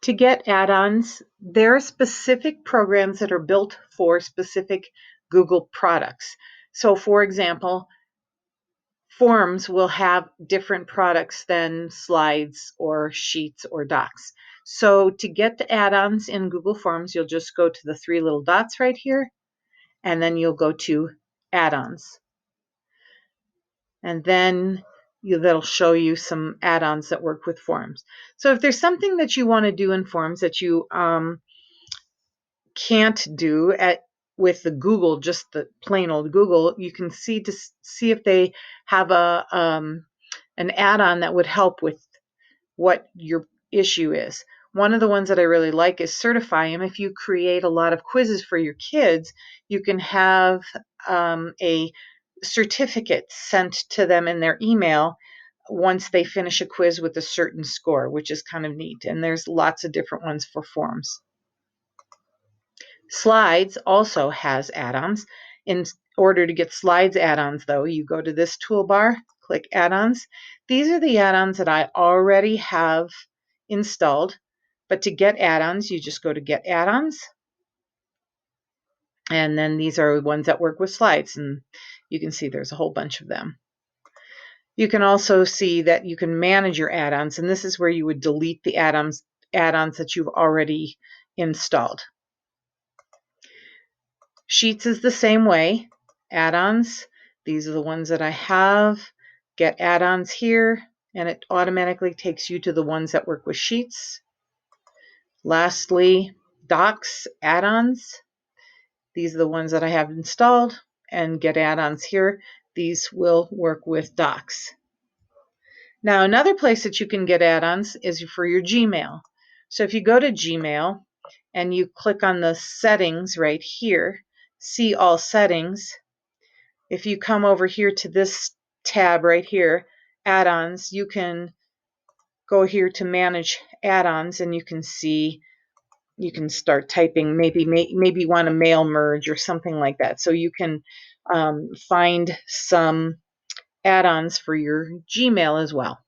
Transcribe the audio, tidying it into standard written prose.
To get add-ons, there are specific programs that are built for specific Google products. So for example, Forms will have different products than Slides or Sheets or Docs. So to get the add-ons in Google Forms, you'll just go to the three little dots right here, and then you'll go to Add-ons. And then that'll show you some add-ons that work with Forms. So if there's something that you want to do in Forms that you can't do with the Google, just the plain old Google, you can see if they have an add-on that would help with what your issue is. One of the ones that I really like is Certify Them. If you create a lot of quizzes for your kids, you can have a certificate sent to them in their email once they finish a quiz with a certain score, which is kind of neat. And there's lots of different ones for Forms. Slides also has add-ons. In order to get Slides add-ons, though, you go to this toolbar, click Add-ons. These are the add-ons that I already have installed, but to get add-ons, you just go to Get Add-ons, and then these are ones that work with Slides, and you can see there's a whole bunch of them. You can also see that you can manage your add-ons, and this is where you would delete the add-ons that you've already installed. Sheets is the same way. Add-ons, these are the ones that I have. Get add-ons here, and it automatically takes you to the ones that work with Sheets. Lastly, Docs, add-ons. These are the ones that I have installed, and get add-ons here. These will work with Docs. Now, another place that you can get add-ons is for your Gmail. So if you go to Gmail and you click on the settings right here, see all settings. If you come over here to this tab right here, add-ons, you can go here to manage add-ons, and you can see, you can start typing, maybe you want to mail merge or something like that. So you can find some add-ons for your Gmail as well.